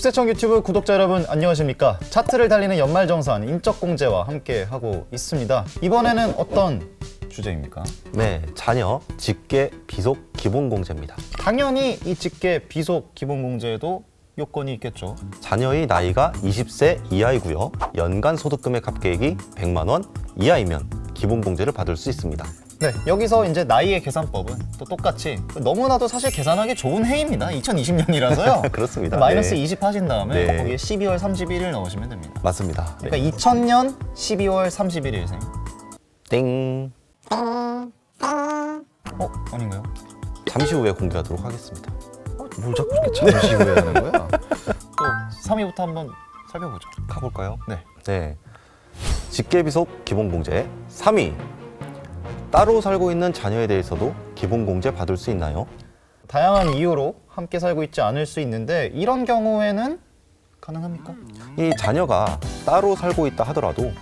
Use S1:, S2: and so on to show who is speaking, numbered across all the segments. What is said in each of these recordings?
S1: 국세청 유튜브 구독자 여러분 안녕하십니까? 차트를 달리는 연말정산 인적공제와 함께 하고 있습니다. 이번에는 어떤 주제입니까?
S2: 네, 자녀 직계 비속 기본공제입니다.
S1: 당연히 이 직계 비속 기본공제에도 요건이 있겠죠.
S2: 자녀의 나이가 20세 이하이고요. 연간 소득금액 합계액이 100만 원 이하이면 기본공제를 받을 수 있습니다.
S1: 네, 여기서 이제 나이의 계산법은 또 똑같이 너무나도 사실 계산하기 좋은 해입니다. 2020년이라서요.
S2: 그렇습니다.
S1: 마이너스
S2: 네.
S1: 20 하신 다음에
S2: 네.
S1: 거기에 12월 31일 넣으시면 됩니다.
S2: 맞습니다.
S1: 그러니까 2000년 12월 31일생.
S2: 땡.
S1: 아닌가요?
S2: 잠시 후에 공개하도록 하겠습니다.
S1: 뭘 자꾸 이렇게 잠시 후에 하는 거야? 또 3위부터 한번 살펴보죠.
S2: 가볼까요?
S1: 네.
S2: 네. 직계 비속 기본공제 3위. 따로 살고 있는 자녀에 대해서도 기본공제 받을 수 있나요?
S1: 다양한 이유로 함께 살고 있지 않을 수 있는데 이런 경우에는 가능합니까?
S2: 이 자녀가 따로 살고 있다 하더라도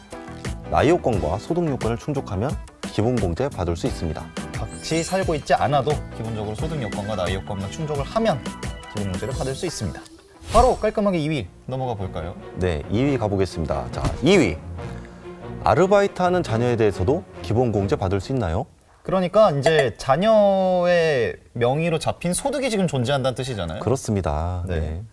S2: 나이 요건과 소득 요건을 충족하면 기본공제 받을 수 있습니다.
S1: 같이 살고 있지 않아도 기본적으로 소득 요건과 나이 요건만 충족을 하면 기본공제를 받을 수 있습니다. 바로 깔끔하게 2위 넘어가 볼까요?
S2: 네, 2위 가보겠습니다. 자, 2위. 아르바이트하는 자녀에 대해서도 기본공제 받을 수 있나요?
S1: 그러니까 이제 자녀의 명의로 잡힌 소득이 지금 존재한다는 뜻이잖아요.
S2: 그렇습니다.
S1: 네.
S2: 네.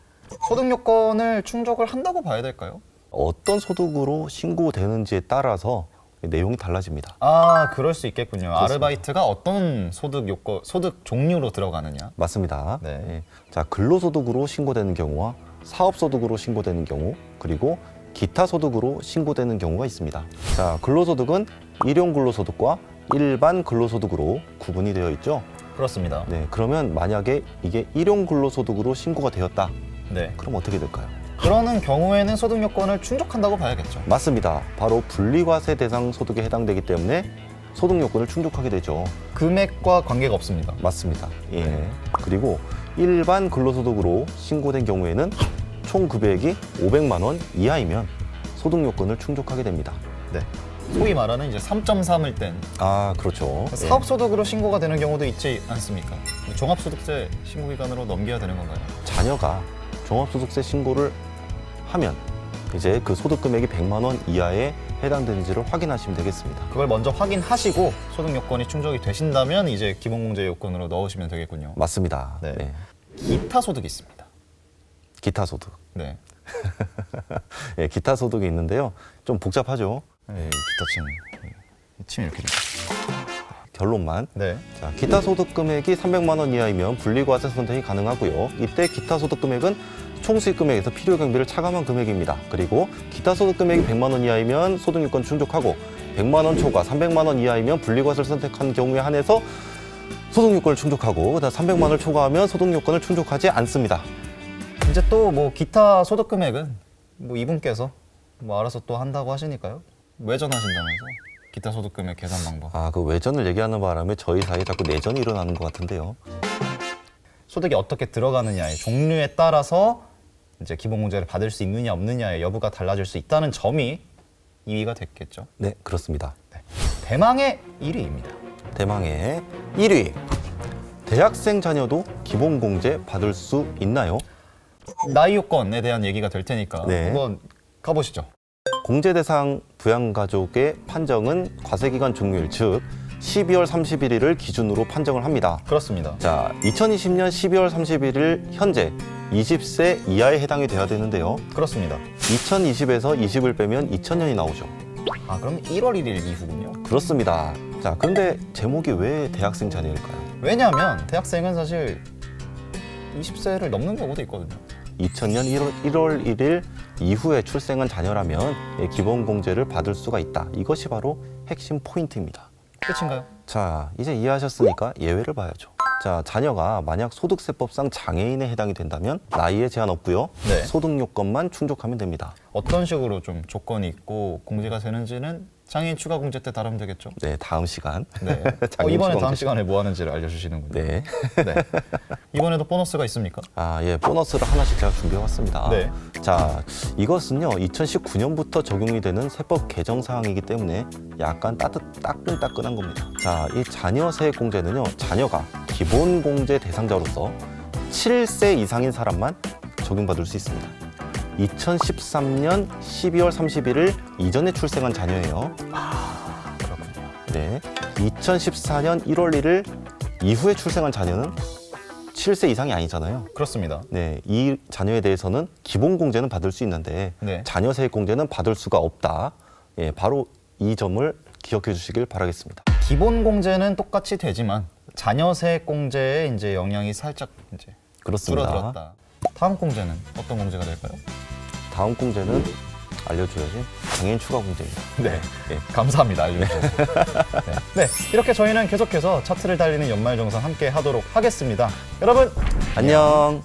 S1: 소득 요건을 충족을 한다고 봐야 될까요?
S2: 어떤 소득으로 신고되는지에 따라서 내용이 달라집니다.
S1: 아, 그럴 수 있겠군요.
S2: 그렇습니다.
S1: 아르바이트가 어떤 소득 요건, 소득 종류로 들어가느냐.
S2: 맞습니다.
S1: 네.
S2: 네. 자, 근로소득으로 신고되는 경우와 사업소득으로 신고되는 경우, 그리고 기타 소득으로 신고되는 경우가 있습니다. 자, 근로소득은 일용 근로소득과 일반 근로소득으로 구분이 되어 있죠.
S1: 그렇습니다.
S2: 네, 그러면 만약에 이게 일용 근로소득으로 신고가 되었다.
S1: 네.
S2: 그럼 어떻게 될까요?
S1: 그러는 경우에는 소득 요건을 충족한다고 봐야겠죠.
S2: 맞습니다. 바로 분리과세 대상 소득에 해당되기 때문에 소득 요건을 충족하게 되죠.
S1: 금액과 관계가 없습니다.
S2: 맞습니다. 예.
S1: 네.
S2: 그리고 일반 근로소득으로 신고된 경우에는 총 금액이 500만 원 이하이면 소득 요건을 충족하게 됩니다.
S1: 네. 소위 말하는 이제 3.3을 뗀
S2: 아, 그렇죠. 예.
S1: 사업소득으로 신고가 되는 경우도 있지 않습니까? 종합소득세 신고기간으로 넘겨야 되는 건가요?
S2: 자녀가 종합소득세 신고를 하면 이제 그 소득 금액이 100만 원 이하에 해당되는지를 확인하시면 되겠습니다.
S1: 그걸 먼저 확인하시고 소득 요건이 충족이 되신다면 이제 기본공제 요건으로 넣으시면 되겠군요.
S2: 맞습니다.
S1: 네.
S2: 네.
S1: 기타 소득이 있습니다.
S2: 기타 소득.
S1: 네.
S2: 예, 기타 소득이 있는데요. 좀 복잡하죠.
S1: 네, 기타 침 이렇게 됩니다.
S2: 결론만.
S1: 네.
S2: 자, 기타 소득 금액이 300만 원 이하이면 분리과세 선택이 가능하고요. 이때 기타 소득 금액은 총 수익 금액에서 필요 경비를 차감한 금액입니다. 그리고 기타 소득 금액이 100만 원 이하이면 소득 요건 충족하고 100만 원 초과 300만 원 이하이면 분리과세를 선택한 경우에 한해서 소득 요건을 충족하고 그다음 300만 원을 초과하면 소득 요건을 충족하지 않습니다.
S1: 이제 또 뭐 기타 소득 금액은 뭐 이분께서 뭐 알아서 또 한다고 하시니까요. 외전하신다면서 기타 소득 금액 계산 방법.
S2: 아, 그 외전을 얘기하는 바람에 저희 사이에 자꾸 내전이 일어나는 것 같은데요.
S1: 소득이 어떻게 들어가느냐의 종류에 따라서 이제 기본공제를 받을 수 있느냐 없느냐의 여부가 달라질 수 있다는 점이 2위가 됐겠죠.
S2: 네, 그렇습니다.
S1: 대망의 1위입니다.
S2: 대망의 1위. 대학생 자녀도 기본공제 받을 수 있나요?
S1: 나이 요건에 대한 얘기가 될 테니까
S2: 네.
S1: 한번 가보시죠.
S2: 공제 대상 부양가족의 판정은 과세기간 종료일, 즉 12월 31일을 기준으로 판정을 합니다.
S1: 그렇습니다.
S2: 자, 2020년 12월 31일 현재 20세 이하에 해당이 돼야 되는데요.
S1: 그렇습니다.
S2: 2020에서 20을 빼면 2000년이 나오죠.
S1: 아, 그럼 1월 1일 이후군요.
S2: 그렇습니다. 자, 그런데 제목이 왜 대학생 자녀일까요?
S1: 왜냐하면 대학생은 사실 20세를 넘는 경우도 있거든요.
S2: 2000년 1월 1일 이후에 출생한 자녀라면 기본공제를 받을 수가 있다. 이것이 바로 핵심 포인트입니다.
S1: 끝인가요?
S2: 자, 이제 이해하셨으니까 예외를 봐야죠. 자, 자녀가 만약 소득세법상 장애인에 해당이 된다면 나이에 제한 없고요.
S1: 네.
S2: 소득 요건만 충족하면 됩니다.
S1: 어떤 식으로 좀 조건이 있고 공제가 되는지는 장애인 추가 공제 때 다루면 되겠죠?
S2: 네, 다음 시간.
S1: 네.
S2: 장애인
S1: 이번에
S2: 추가
S1: 다음
S2: 공제.
S1: 시간에 뭐 하는지를 알려주시는군요.
S2: 네.
S1: 네. 이번에도 보너스가 있습니까?
S2: 아, 예, 보너스를 하나씩 제가 준비해왔습니다.
S1: 네.
S2: 자, 이것은요, 2019년부터 적용이 되는 세법 개정 사항이기 때문에 약간 따끈따끈한 겁니다. 자, 이 자녀 세액 공제는요, 자녀가 기본 공제 대상자로서 7세 이상인 사람만 적용받을 수 있습니다. 2013년 12월 31일 이전에 출생한 자녀예요.
S1: 그렇군요.
S2: 네. 2014년 1월 1일 이후에 출생한 자녀는 7세 이상이 아니잖아요.
S1: 그렇습니다.
S2: 네, 이 자녀에 대해서는 기본 공제는 받을 수 있는데
S1: 네.
S2: 자녀 세액 공제는 받을 수가 없다. 예, 바로 이 점을 기억해 주시길 바라겠습니다.
S1: 기본 공제는 똑같이 되지만 자녀 세액 공제에 이제 영향이 살짝 이제
S2: 그렇습니다.
S1: 줄어들었다. 다음 공제는 어떤 공제가 될까요?
S2: 다음 공제는 알려줘야지. 당연 추가 공제입니다.
S1: 네, 감사합니다. 알려주셔서. 네, 이렇게 저희는 계속해서 차트를 달리는 연말정산 함께 하도록 하겠습니다. 여러분,
S2: 안녕.